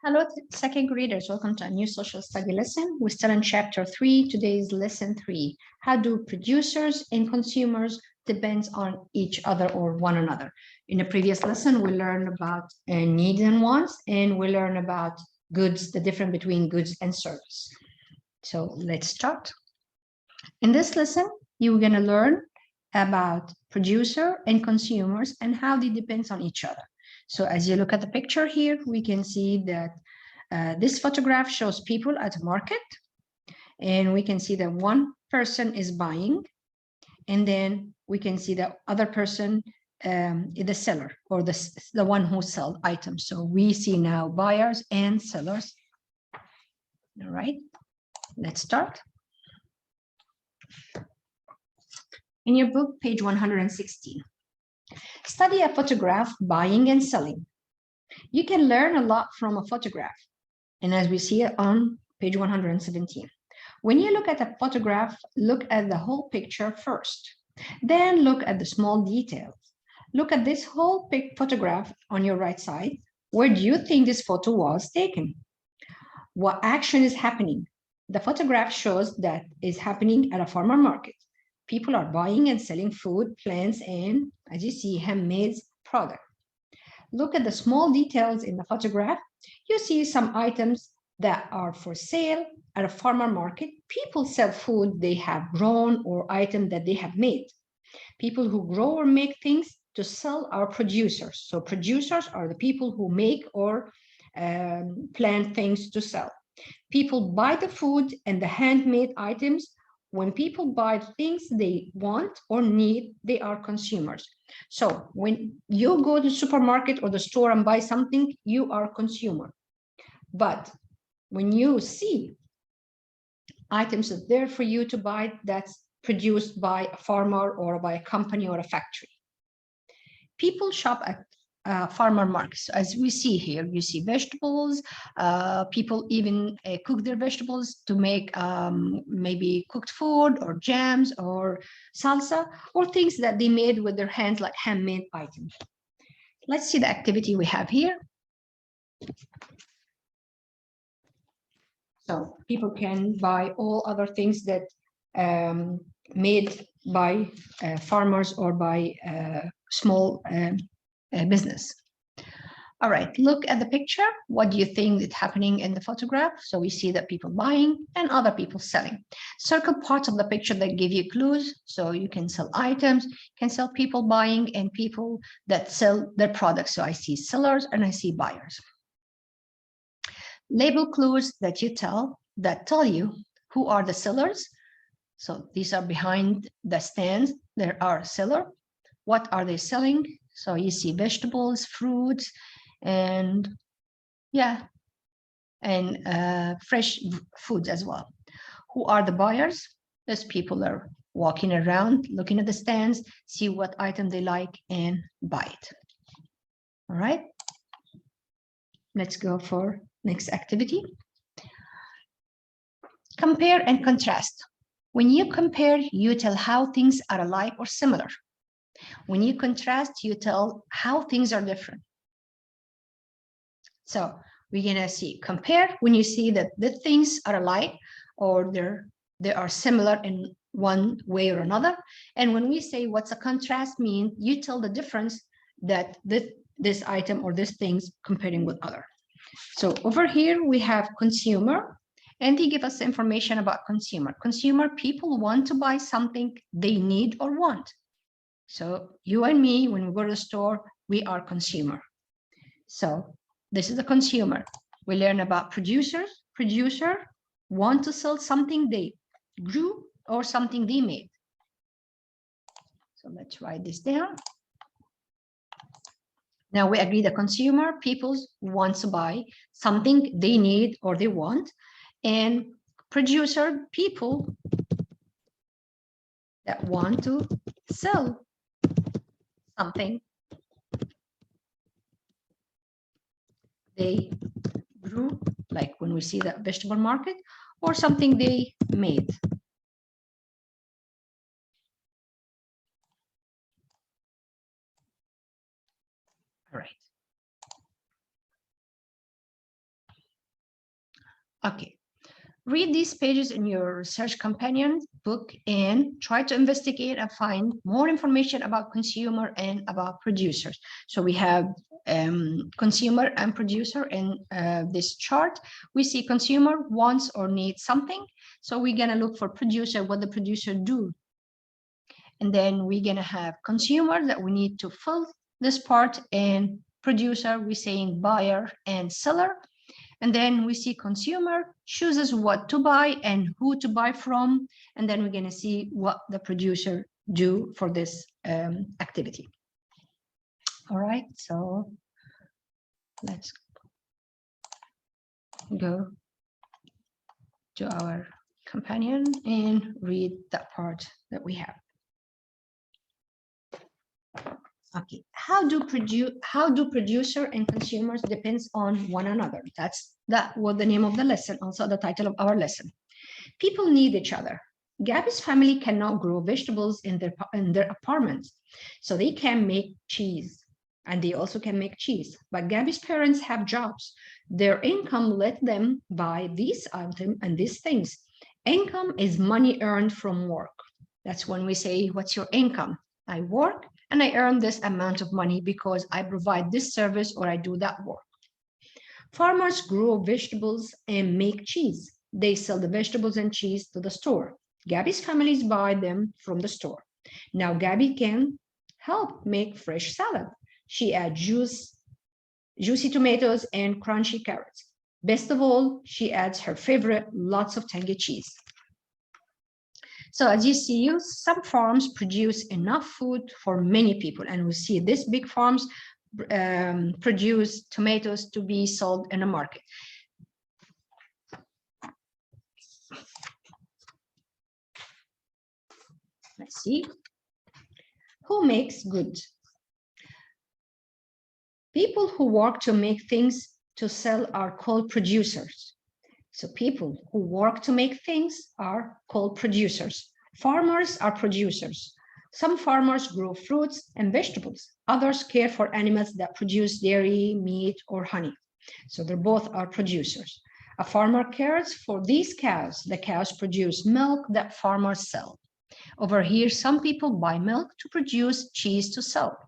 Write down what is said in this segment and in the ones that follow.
Hello, second graders. Welcome to a new social study lesson. We're still in chapter 3. Today is lesson 3. How do producers and consumers depend on each other or one another? In the previous lesson, we learned about needs and wants, and we learned about goods, the difference between goods and service. So let's start. In this lesson, you're going to learn about producer and consumers and how they depend on each other. So as you look at the picture here, we can see that this photograph shows people at a market, and we can see that one person is buying, and then we can see the other person is the seller or the one who sells items. So we see now buyers and sellers. All right, let's start. In your book, page 116. Study a photograph, buying and selling. You can learn a lot from a photograph. And as we see it on page 117, when you look at a photograph, look at the whole picture first. Then look at the small details. Look at this whole photograph on your right side. Where do you think this photo was taken? What action is happening? The photograph shows that is happening at a farmer market. People are buying and selling food, plants, and, as you see, handmade product. Look at the small details in the photograph. You see some items that are for sale at a farmer market. People sell food they have grown or items that they have made. People who grow or make things to sell are producers. So producers are the people who make or plant things to sell. People buy the food and the handmade items. When people buy things they want or need, they are consumers. So when you go to the supermarket or the store and buy something, you are a consumer. But when you see items that are there for you to buy, that's produced by a farmer or by a company or a factory. People shop at farmer markets. As we see here, you see vegetables. People even cook their vegetables to make maybe cooked food or jams or salsa or things that they made with their hands, like handmade items. Let's see the activity we have here. So people can buy all other things that made by farmers or by small business. All right, look at the picture. What do you think is happening in the photograph? So we see that people buying and other people selling. Circle parts of the picture that give you clues. So you can sell items, can sell people buying and people that sell their products. So I see sellers and I see buyers. Label clues that tell you who are the sellers. So these are behind the stands. There are seller. What are they selling? So you see vegetables, fruits, and fresh foods as well. Who are the buyers? Those people are walking around, looking at the stands, see what item they like and buy it. All right. Let's go for next activity. Compare and contrast. When you compare, you tell how things are alike or similar. When you contrast, you tell how things are different. So we're gonna see compare when you see that the things are alike or they are similar in one way or another. And when we say what's a contrast mean, you tell the difference that this item or this things comparing with other. So over here we have consumer, and they give us information about consumer. Consumer, people want to buy something they need or want. So you and me, when we go to the store, we are consumer. So this is the consumer. We learn about producers. Producer want to sell something they grew or something they made. So let's write this down. Now we agree the consumer, people want to buy something they need or they want, and producer, people that want to sell something they grew, like when we see the vegetable market, or something they made. All right. Okay. Read these pages in your research companion book and try to investigate and find more information about consumer and about producers. So we have consumer and producer in this chart. We see consumer wants or needs something. So we're going to look for producer, what the producer do. And then we're going to have consumer that we need to fill this part, and producer, we're saying buyer and seller. And then we see consumer chooses what to buy and who to buy from. And then we're going to see what the producer do for this activity. All right, so let's go to our companion and read that part that we have. Okay, how do producer and consumers depends on one another? That was the name of the lesson, also the title of our lesson. People need each other. Gabby's family cannot grow vegetables in their apartments, so they can make cheese, and they also can make cheese. But Gabby's parents have jobs. Their income let them buy these items and these things. Income is money earned from work. That's when we say, what's your income? I work and I earn this amount of money because I provide this service or I do that work. Farmers grow vegetables and make cheese. They sell the vegetables and cheese to the store. Gabby's families buy them from the store. Now Gabby can help make fresh salad. She adds juicy tomatoes and crunchy carrots. Best of all, she adds her favorite, lots of tangy cheese. So as you see, some farms produce enough food for many people, and we see these big farms produce tomatoes to be sold in a market. Let's see. Who makes goods? People who work to make things to sell are called producers. So people who work to make things are called producers. Farmers are producers. Some farmers grow fruits and vegetables. Others care for animals that produce dairy, meat, or honey. So they both are producers. A farmer cares for these cows. The cows produce milk that farmers sell. Over here, some people buy milk to produce cheese to sell.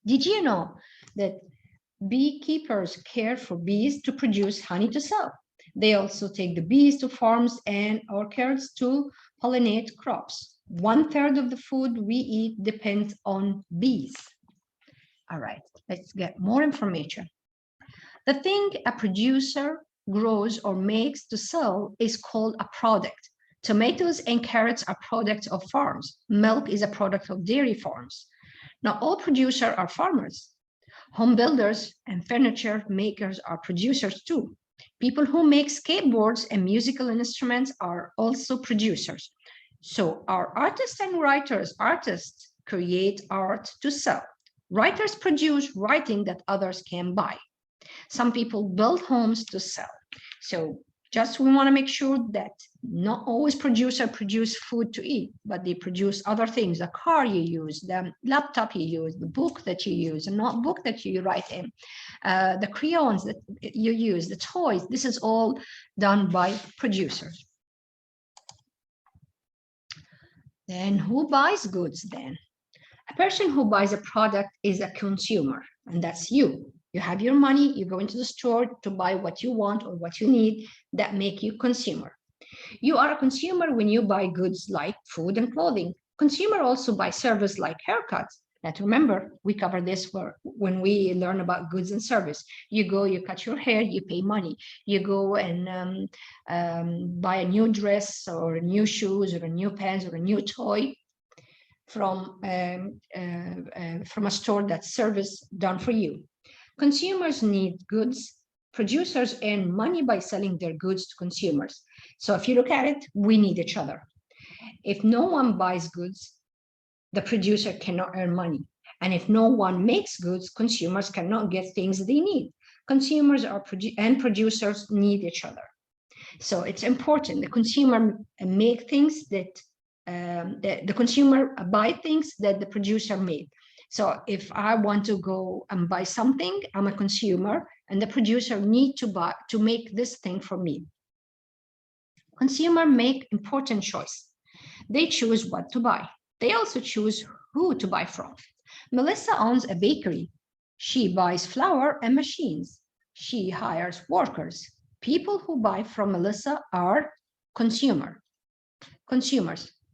Did you know that beekeepers care for bees to produce honey to sell? They also take the bees to farms and orchards to pollinate crops. 1/3 of the food we eat depends on bees. All right, let's get more information. The thing a producer grows or makes to sell is called a product. Tomatoes and carrots are products of farms. Milk is a product of dairy farms. Not all producers are farmers. Home builders and furniture makers are producers too. People who make skateboards and musical instruments are also producers. So our artists and writers, artists create art to sell. Writers produce writing that others can buy. Some people build homes to sell. So just we want to make sure that not always producers produce food to eat, but they produce other things, the car you use, the laptop you use, the book that you use, the notebook that you write in, the crayons that you use, the toys. This is all done by producers. Then who buys goods then? A person who buys a product is a consumer, and that's you. You have your money, you go into the store to buy what you want or what you need that make you consumer. You are a consumer when you buy goods like food and clothing. Consumer also buy service like haircuts. Now remember, we cover this for when we learn about goods and service. You go, you cut your hair, you pay money. You go and buy a new dress or new shoes or a new pants or a new toy from a store that's service done for you. Consumers need goods. Producers earn money by selling their goods to consumers. So if you look at it, we need each other. If no one buys goods, the producer cannot earn money. And if no one makes goods, consumers cannot get things they need. Consumers and producers need each other. So it's important. The consumer make things that the consumer buy things that the producer made. So if I want to go and buy something, I'm a consumer, and the producer need to make this thing for me. Consumer make important choice. They choose what to buy. They also choose who to buy from. Melissa owns a bakery. She buys flour and machines. She hires workers. People who buy from Melissa are consumers.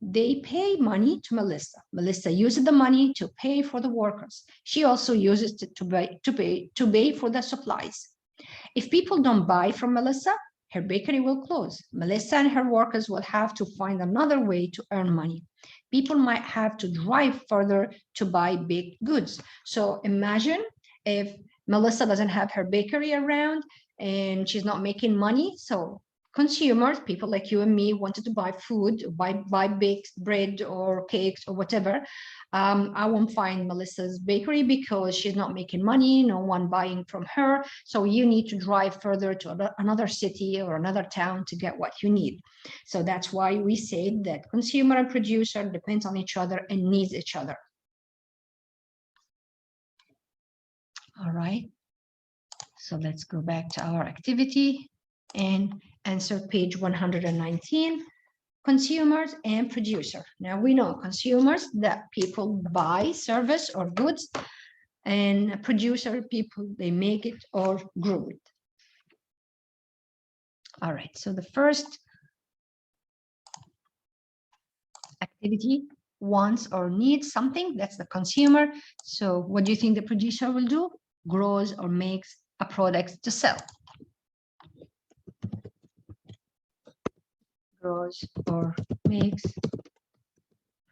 They pay money to Melissa. Melissa uses the money to pay for the workers. She also uses it to pay for the supplies. If people don't buy from Melissa, her bakery will close. Melissa and her workers will have to find another way to earn money. People might have to drive further to buy baked goods. So imagine if Melissa doesn't have her bakery around and she's not making money. So consumers, people like you and me, wanted to buy food, buy baked bread or cakes or whatever. I won't find Melissa's bakery because she's not making money, no one buying from her. So you need to drive further to another city or another town to get what you need. So that's why we say that consumer and producer depends on each other and needs each other. All right. So let's go back to our activity and answer page 119. Consumers and producer. Now we know consumers, that people buy service or goods, and producer, people, they make it or grow it. All right, so the first activity, wants or needs something, that's the consumer. So what do you think the producer will do? Grows or makes a product to sell. Grows or makes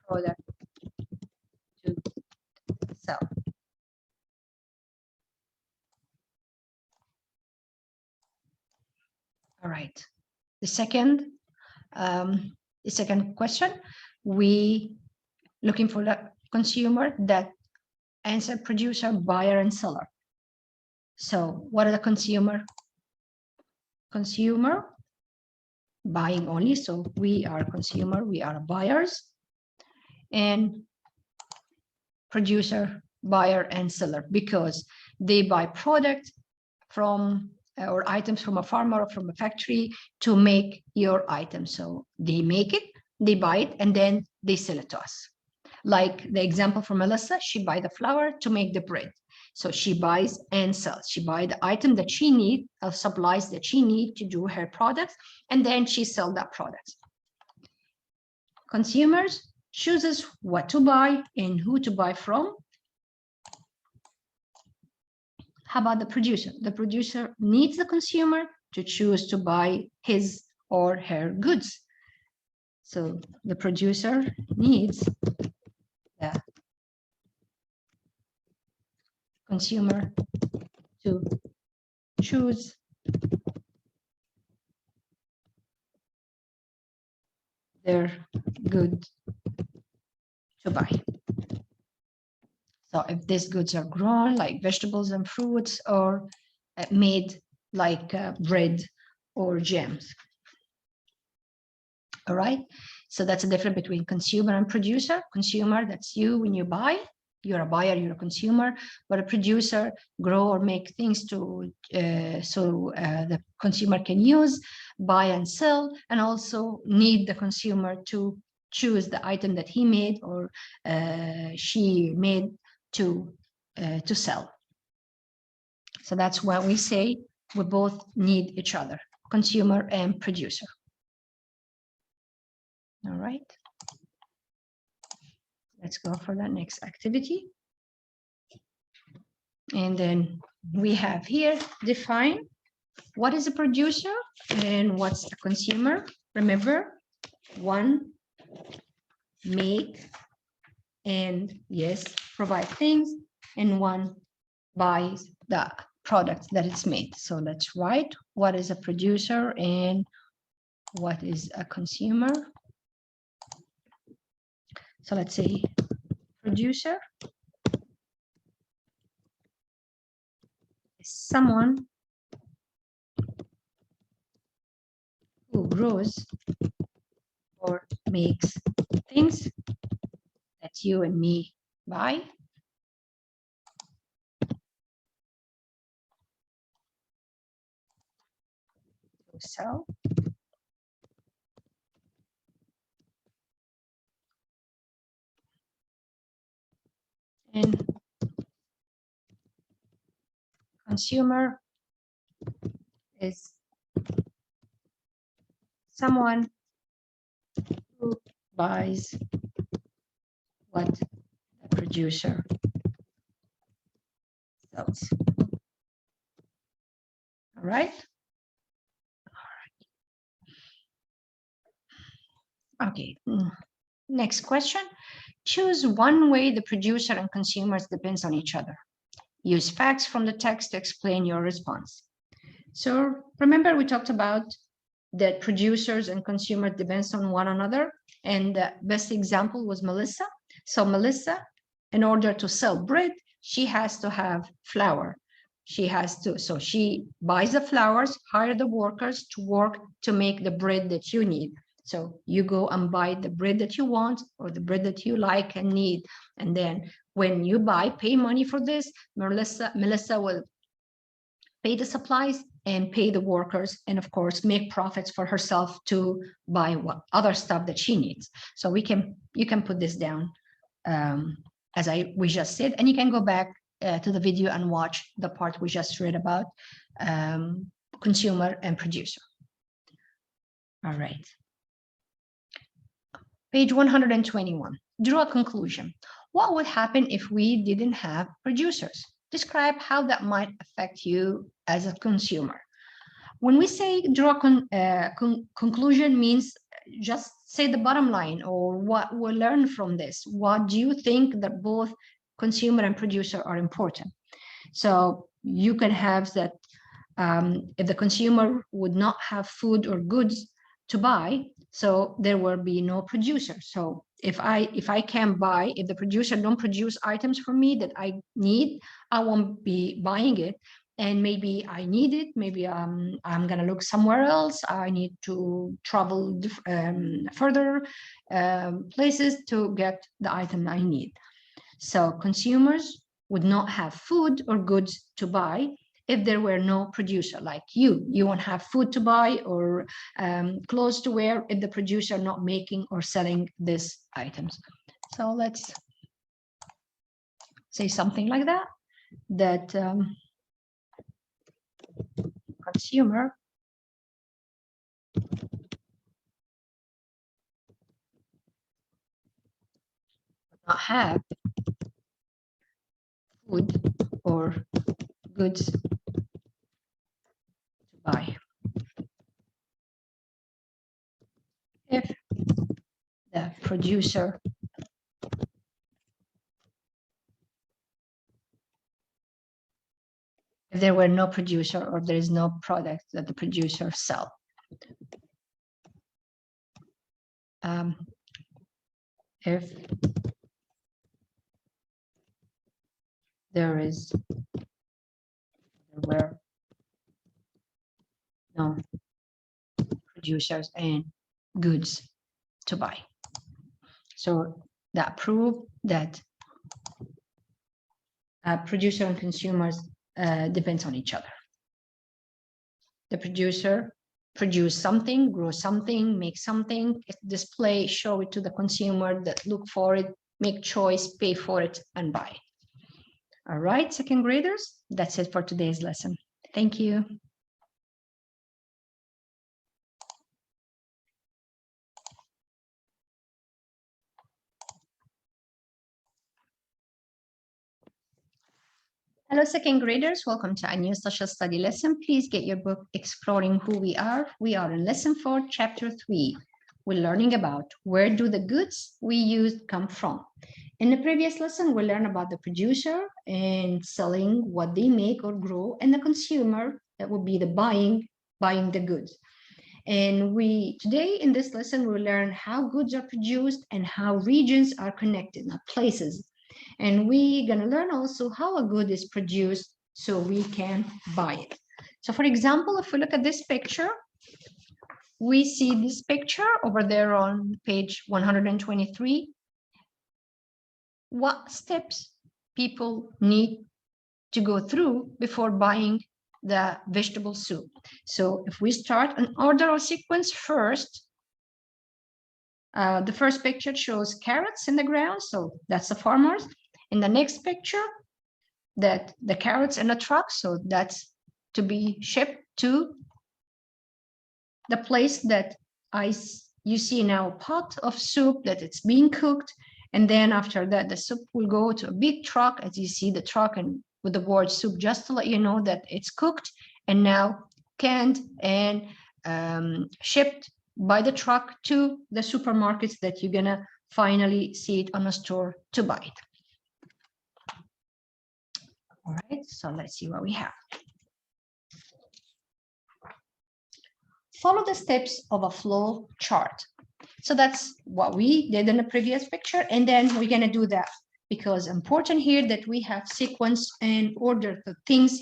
product to sell. All right. The second question, we looking for the consumer, that answer producer, buyer, and seller. So what are the consumer? Consumer, buying only. So we are consumer, we are buyers, and producer, buyer, and seller, because they buy product from or items from a farmer or from a factory to make your item. So they make it, they buy it, and then they sell it to us. Like the example from Melissa, she buys the flour to make the bread. So she buys and sells. She buys the item that she needs, supplies that she needs to do her products, and then she sells that product. Consumers chooses what to buy and who to buy from. How about the producer? The producer needs the consumer to choose to buy his or her goods. So the producer needs the consumer to choose their good to buy. So if these goods are grown like vegetables and fruits, or made like bread or jams. All right, so that's the difference between consumer and producer. Consumer, that's you when you buy. You're a buyer, you're a consumer, but a producer grow or make things to the consumer can use, buy and sell, and also need the consumer to choose the item that he made or she made to sell. So that's why we say we both need each other, consumer and producer. All right. Let's go for the next activity. And then we have here define what is a producer and what's a consumer. Remember, one, make, and yes, provide things, and one buys the product that it's made. So let's write what is a producer and what is a consumer. So let's say producer is someone who grows or makes things that you and me buy. sell. And consumer is someone who buys what the producer sells. All right. Okay. Next question. Choose one way the producer and consumers depends on each other. Use facts from the text to explain your response. So remember we talked about that producers and consumers depends on one another, and the best example was Melissa. So Melissa, in order to sell bread, she has to have flour. So she buys the flours, hire the workers to work to make the bread that you need. So you go and buy the bread that you want or the bread that you like and need. And then when you pay money for this, Melissa will pay the supplies and pay the workers, and of course make profits for herself to buy what other stuff that she needs. So you can put this down as we just said, and you can go back to the video and watch the part we just read about consumer and producer. All right. Page 121. Draw a conclusion. What would happen if we didn't have producers? Describe how that might affect you as a consumer. When we say draw conclusion means just say the bottom line or what we'll learn from this. What do you think that both consumer and producer are important? So you can have that if the consumer would not have food or goods to buy, so there will be no producer. So if I can buy, if the producer don't produce items for me that I need, I won't be buying it. And maybe I need it, maybe I'm gonna look somewhere else. I need to travel further places to get the item I need. So consumers would not have food or goods to buy if there were no producer like you. You won't have food to buy or clothes to wear if the producer not making or selling these items. So let's say something like that, consumer would not have food or goods to buy if the producer if there were no producer or there is no product that the producer sell. If there were no producers and goods to buy. So that prove that producer and consumers depends on each other. The producer produce something, grow something, make something, display, show it to the consumer that look for it, make choice, pay for it, and buy. All right, second graders, that's it for today's lesson. Thank you. Hello, second graders. Welcome to a new social study lesson. Please get your book Exploring Who We Are. We are in lesson 4, chapter 3. We're learning about where do the goods we used come from. In the previous lesson, we learned about the producer and selling what they make or grow, and the consumer, that would be the buying the goods. And today in this lesson, we'll learn how goods are produced and how regions are connected, not places. And we're going to learn also how a good is produced so we can buy it. So for example, if we look at this picture, we see this picture over there on page 123. What steps people need to go through before buying the vegetable soup. So if we start an order or sequence first, the first picture shows carrots in the ground, so that's the farmers. In the next picture, that the carrots in a truck, so that's to be shipped to the place that you see now a pot of soup that it's being cooked, and then after that the soup will go to a big truck, as you see the truck and with the word soup, just to let you know that it's cooked and now canned and shipped by the truck to the supermarkets that you're gonna finally see it on a store to buy it. All right, so let's see what we have. Follow the steps of a flow chart. So that's what we did in the previous picture, and then we're gonna do that because important here that we have sequence and order the things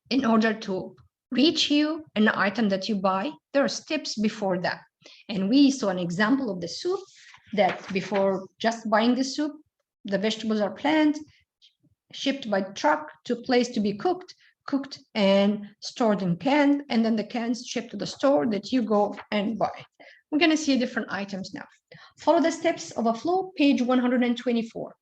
in order to reach you an item that you buy. There are steps before that. And we saw an example of the soup that before just buying the soup, the vegetables are planned, shipped by truck to a place to be cooked and stored in canned, and then the cans shipped to the store that you go and buy. We're going to see different items now. Follow the steps of a flow, page 124.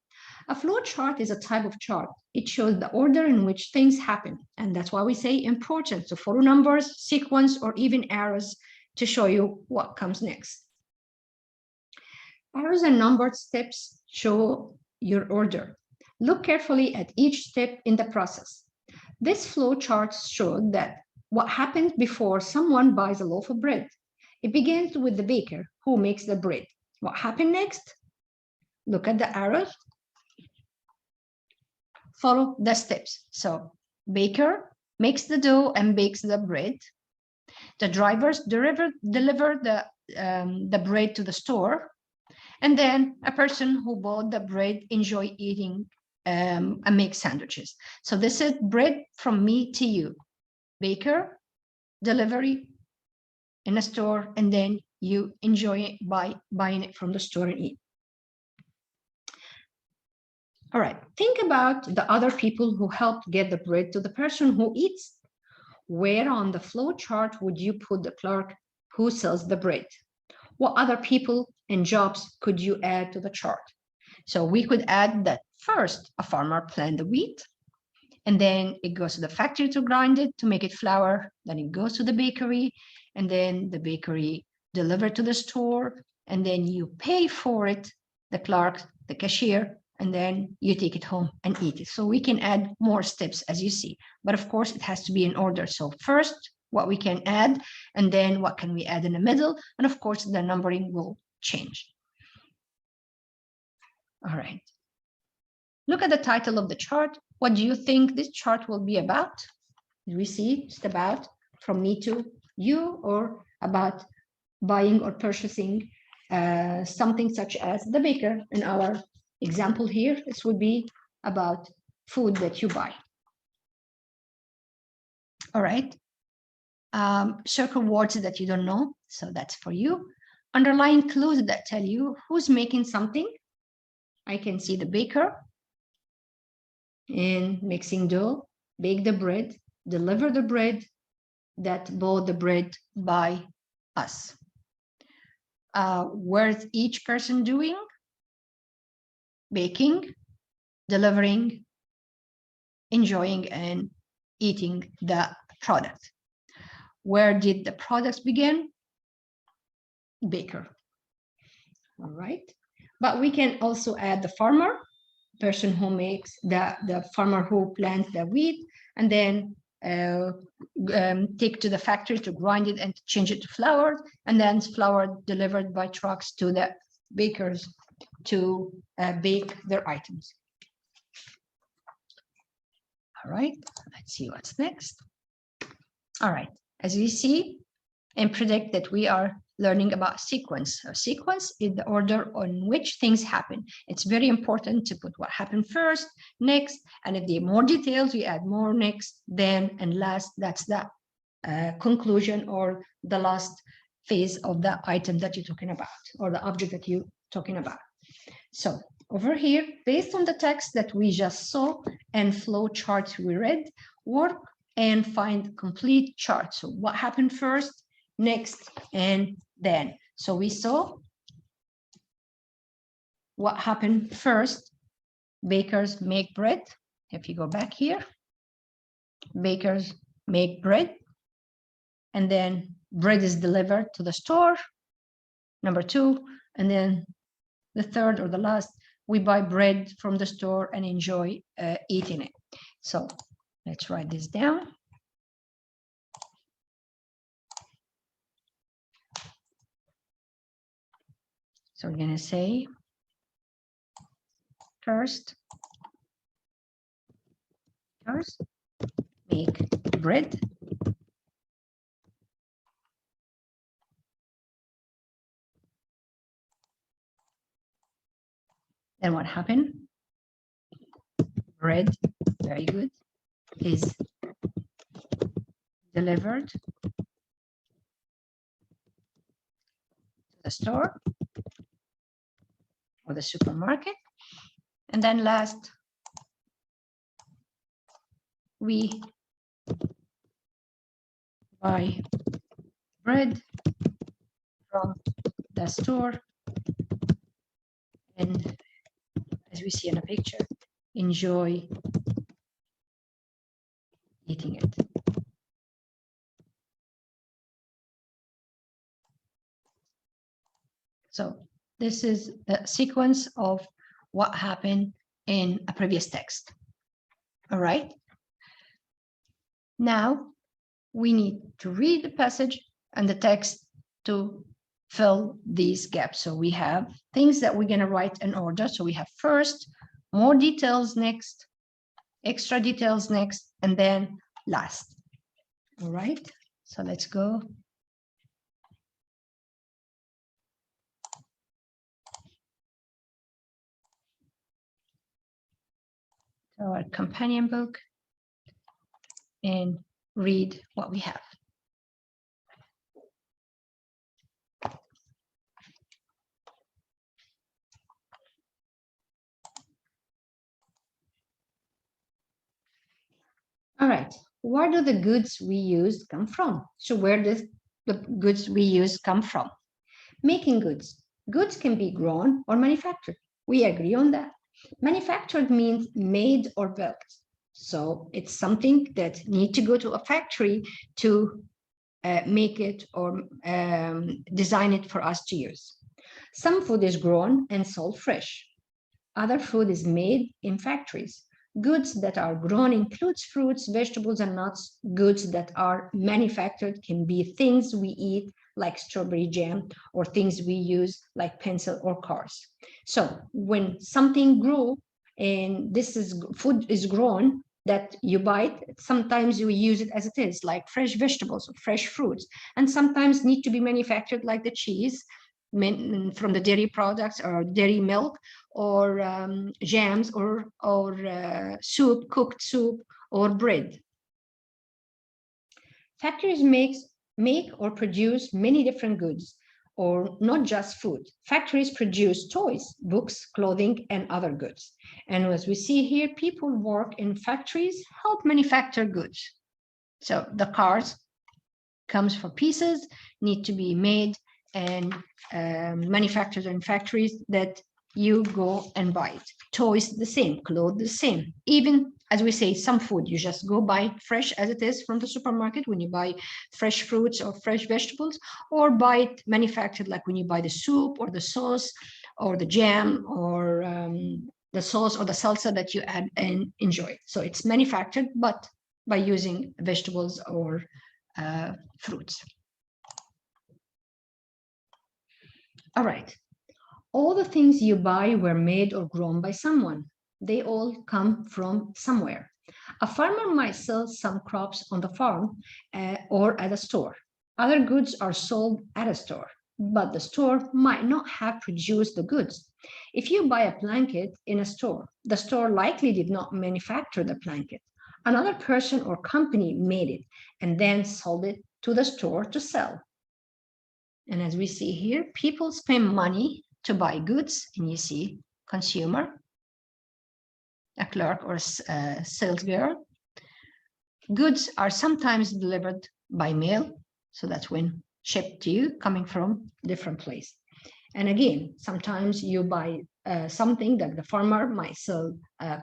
A flow chart is a type of chart. It shows the order in which things happen, and that's why we say important to follow numbers, sequence, or even arrows to show you what comes next. Arrows and numbered steps show your order. Look carefully at each step in the process. This flow chart showed that what happens before someone buys a loaf of bread. It begins with the baker who makes the bread. What happened next? Look at the arrows. Follow the steps. So baker makes the dough and bakes the bread. The drivers deliver the bread to the store. And then a person who bought the bread enjoy eating and make sandwiches. So this is bread from me to you. Baker, delivery in a store, and then you enjoy it by buying it from the store and eat. All right, think about the other people who helped get the bread to the person who eats. Where on the flow chart would you put the clerk who sells the bread? What other people and jobs could you add to the chart? So we could add that first a farmer plants the wheat, and then it goes to the factory to grind it to make it flour. Then it goes to the bakery, and then the bakery deliver to the store, and then you pay for it, the clerk, the cashier, and then you take it home and eat it. So we can add more steps as you see, but of course it has to be in order. So first what we can add, and then what can we add in the middle, and of course the numbering will change. All right. Look at the title of the chart. What do you think this chart will be about? Do we see just about from me to you, or about buying or purchasing something such as the baker? In our example here, this would be about food that you buy. All right. Circle words that you don't know, so that's for you. Underline clues that tell you who's making something. I can see the baker in mixing dough, bake the bread, deliver the bread, that bought the bread by us. Where's each person doing? Baking, delivering, enjoying, and eating the product. Where did the products begin? Baker. All right. But we can also add the farmer, person who makes the farmer who plants the wheat, and then take to the factory to grind it and change it to flour, and then flour delivered by trucks to the bakers to bake their items. All right, let's see what's next. All right, as you see and predict that we are learning about sequence. So sequence is the order on which things happen. It's very important to put what happened first, next, and if there are more details, you add more next, then, and last. That's the conclusion or the last phase of the item that you're talking about, or the object that you're talking about. So over here, based on the text that we just saw and flow charts we read, work and find complete chart. So what happened first, next, and then. So we saw what happened first. Bakers make bread. If you go back here, bakers make bread, and then bread is delivered to the store. Number 2, and then the third or the last, we buy bread from the store and enjoy eating it. So let's write this down. So we're going to say first make bread. Then what happened? Bread, very good, is delivered to the store or the supermarket. And then last, we buy bread from the store, and as we see in a picture, enjoy eating it. So this is the sequence of what happened in a previous text. All right. Now we need to read the passage and the text to fill these gaps. So we have things that we're going to write in order. So we have first, more details next, extra details next, and then last. All right. So let's go. To our companion book and read what we have. All right, where do the goods we use come from? So where does the goods we use come from? Making goods. Goods can be grown or manufactured. We agree on that. Manufactured means made or built. So it's something that need to go to a factory to make it or design it for us to use. Some food is grown and sold fresh. Other food is made in factories. Goods that are grown includes fruits, vegetables, and nuts. Goods that are manufactured can be things we eat, like strawberry jam, or things we use, like pencil or cars. So when something grew and this is food is grown that you buy it, sometimes you use it as it is, like fresh vegetables or fresh fruits, and sometimes need to be manufactured, like the cheese from the dairy products or dairy milk, or jams, or soup, cooked soup, or bread. Factories make or produce many different goods, or not just food. Factories produce toys, books, clothing, and other goods. And as we see here, people work in factories, help manufacture goods. So the cars comes for pieces, need to be made and manufactured in factories that you go and buy it. Toys the same, clothes the same. Even as we say, some food you just go buy fresh as it is from the supermarket when you buy fresh fruits or fresh vegetables, or buy it manufactured, like when you buy the soup or the sauce or the jam or the sauce or the salsa that you add and enjoy. So it's manufactured, but by using vegetables or fruits. All right. All the things you buy were made or grown by someone. They all come from somewhere. A farmer might sell some crops on the farm or at a store. Other goods are sold at a store, but the store might not have produced the goods. If you buy a blanket in a store, the store likely did not manufacture the blanket. Another person or company made it and then sold it to the store to sell. And as we see here, people spend money to buy goods, and you see consumer, a clerk or a sales girl, goods are sometimes delivered by mail. So that's when shipped to you, coming from different place. And again, sometimes you buy something that the farmer might sell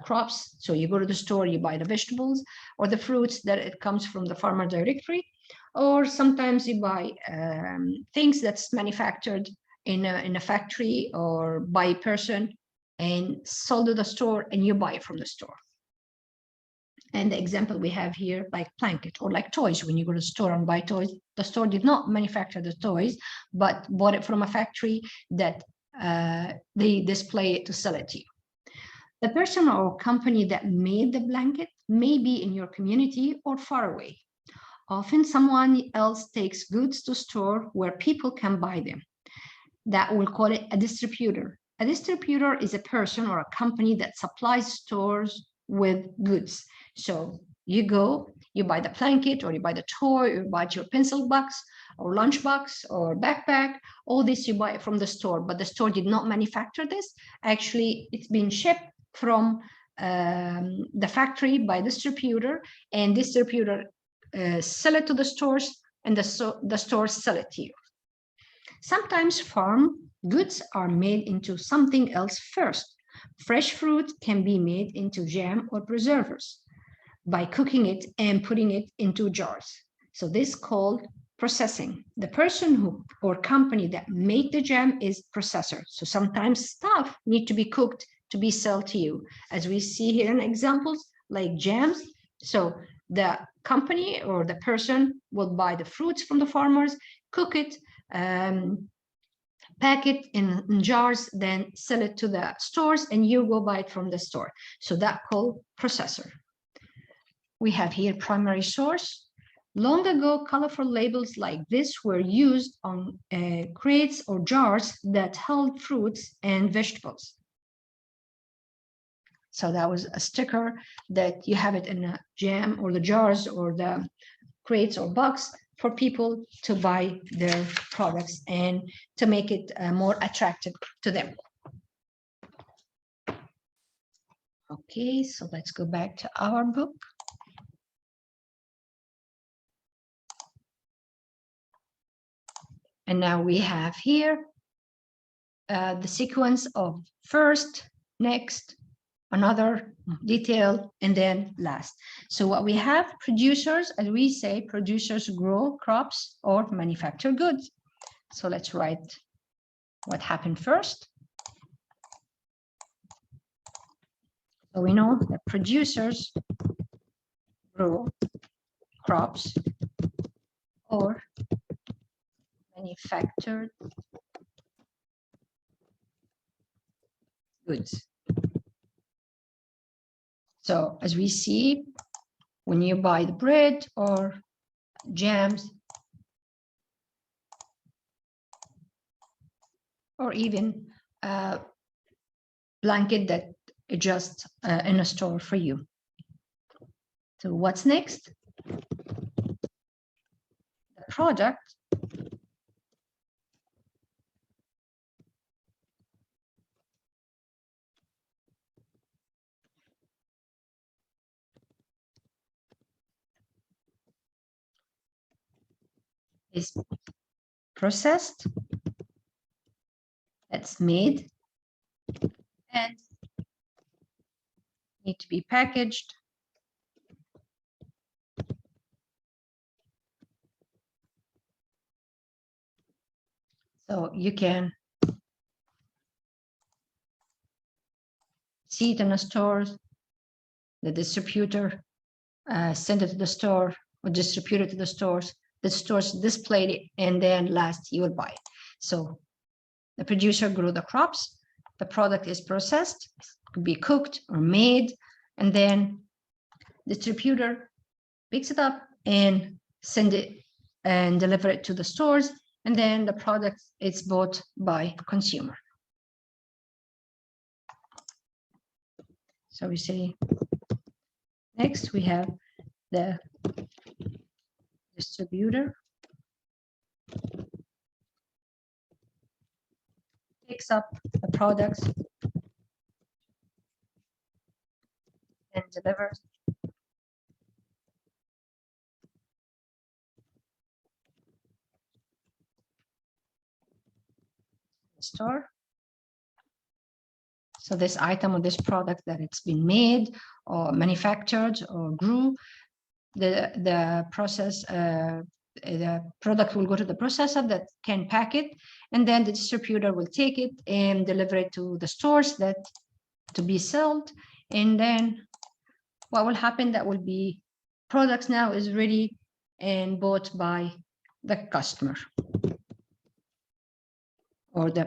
crops. So you go to the store, you buy the vegetables or the fruits that it comes from the farmer directly. Or sometimes you buy things that's manufactured in a factory or by a person and sold to the store, and you buy it from the store. And the example we have here, like blanket or like toys, when you go to the store and buy toys, the store did not manufacture the toys, but bought it from a factory that they display it to sell it to you. The person or company that made the blanket may be in your community or far away. Often someone else takes goods to store where people can buy them. That we'll call it a distributor. A distributor is a person or a company that supplies stores with goods. So you go, you buy the blanket, or you buy the toy, or you buy your pencil box or lunchbox or backpack. All this you buy from the store, but the store did not manufacture this. Actually, it's been shipped from the factory by distributor, and distributor sell it to the stores, and the stores sell it to you. Sometimes farm goods are made into something else first. Fresh fruit can be made into jam or preservers by cooking it and putting it into jars. So this is called processing. The person who or company that made the jam is processor. So sometimes stuff need to be cooked to be sold to you. As we see here in examples like jams. So the company or the person will buy the fruits from the farmers, cook it, pack it in jars, then sell it to the stores, and you go buy it from the store. So that called processor. We have here primary source. Long ago, colorful labels like this were used on crates or jars that held fruits and vegetables. So that was a sticker that you have it in a jam or the jars or the crates or box for people to buy their products and to make it more attractive to them. Okay, so let's go back to our book. And now we have here the sequence of first, next, another detail, and then last. So what we have, producers, as we say, producers grow crops or manufacture goods. So let's write what happened first. So we know that producers grow crops or manufactured goods. So as we see, when you buy the bread or jams, or even a blanket that is just in a store for you. So what's next? The product is processed, that's made, and need to be packaged, so you can see it in the stores. The distributor send it to the store or distribute it to the stores. The stores displayed it, and then last you will buy it. So the producer grew the crops, the product is processed, it could be cooked or made, and then distributor picks it up and send it and deliver it to the stores, and then the product is bought by consumer. So we say next we have the distributor picks up the products and delivers store. So this item or this product that it's been made or manufactured or grew, the product will go to the processor that can pack it, and then the distributor will take it and deliver it to the stores that to be sold. And then what will happen, that will be products now is ready and bought by the customer or the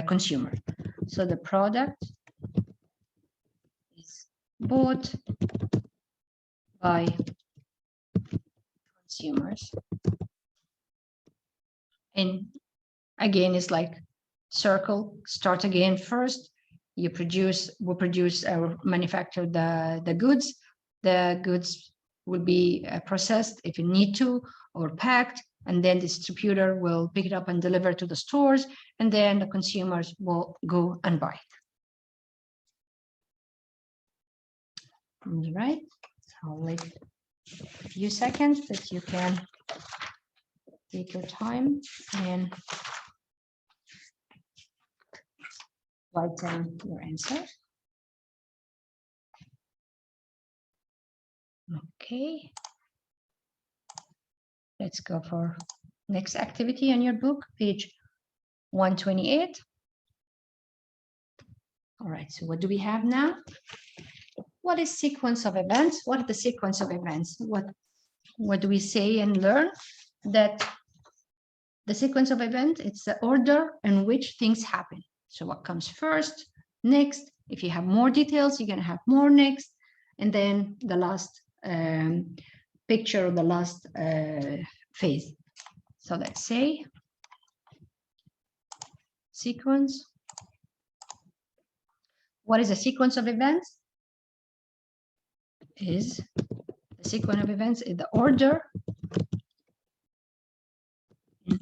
consumer. So the product is bought by consumers. And again, it's like circle, start again. First, we manufacture the goods. The goods will be processed if you need to, or packed, and then the distributor will pick it up and deliver to the stores, and then the consumers will go and buy it. All right, so I'll wait a few seconds that you can take your time and write down your answer. Okay. Let's go for next activity on your book, page 128. All right, so what do we have now? What is sequence of events? What are the sequence of events? What do we say and learn? That the sequence of events, it's the order in which things happen. So what comes first, next? If you have more details, you're going to have more next. And then the last picture of the last phase. So let's say sequence. What is a sequence of events? Is the sequence of events is the order in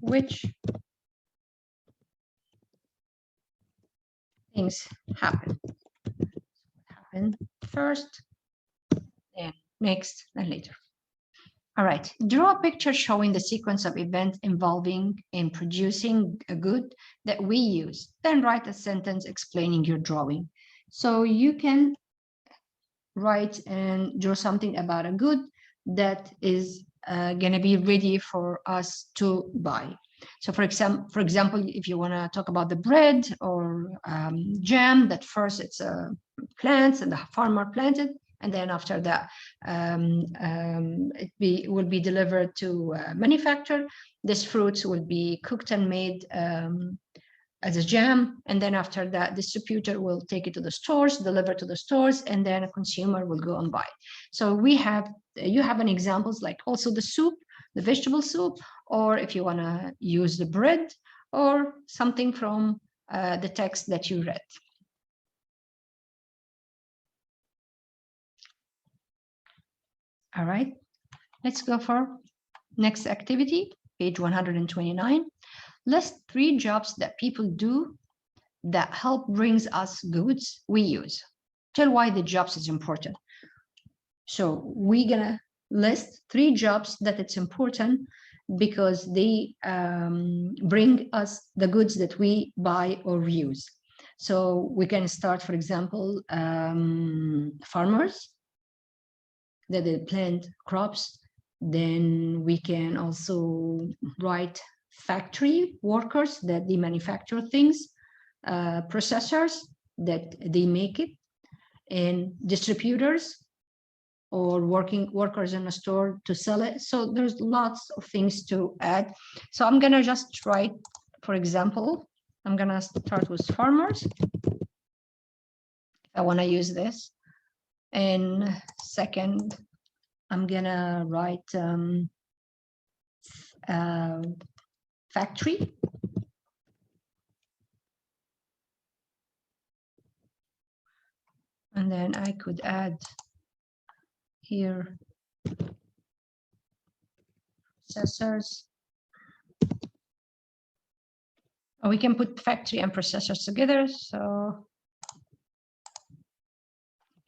which things happen. Happen first, then next, and later. All right, draw a picture showing the sequence of events involving in producing a good that we use. Then write a sentence explaining your drawing. So you can write and draw something about a good that is going to be ready for us to buy. So for example, if you want to talk about the bread or jam, that first it's plants and the farmer planted, and then after that it will be delivered to manufacture. This fruits will be cooked and made as a jam, and then after that distributor will take it to the stores, deliver to the stores, and then a consumer will go and buy it. So we have, you have an examples like also the soup, the vegetable soup, or if you want to use the bread or something from the text that you read. All right, let's go for next activity, page 129. List 3 jobs that people do that help brings us goods we use. Tell why the jobs is important. So we're gonna list 3 jobs that it's important because they bring us the goods that we buy or use. So we can start, for example, farmers that they plant crops. Then we can also write factory workers that they manufacture things, processors that they make it, and distributors or workers in a store to sell it. So there's lots of things to add. So I'm gonna just write, for example, I'm gonna start with farmers. I wanna use this. And second, I'm gonna write factory. And then I could add here processors. Or we can put factory and processors together. So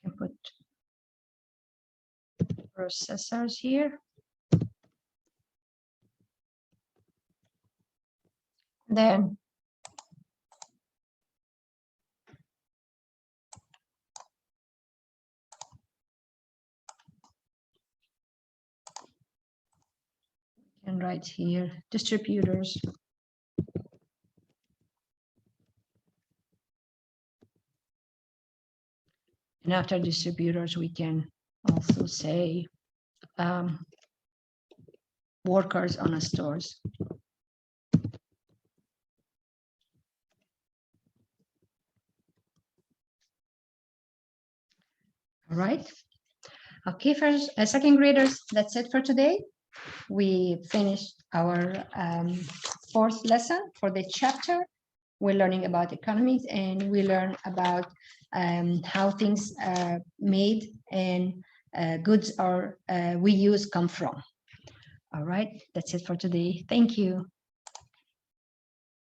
I can put processors here. Then can write here distributors. And after distributors, we can also say workers on a stores. All right. Okay, first, second graders, that's it for today. We finished our fourth lesson for the chapter. We're learning about economics, and we learn about how things are made and goods are we use come from. All right, that's it for today. Thank you.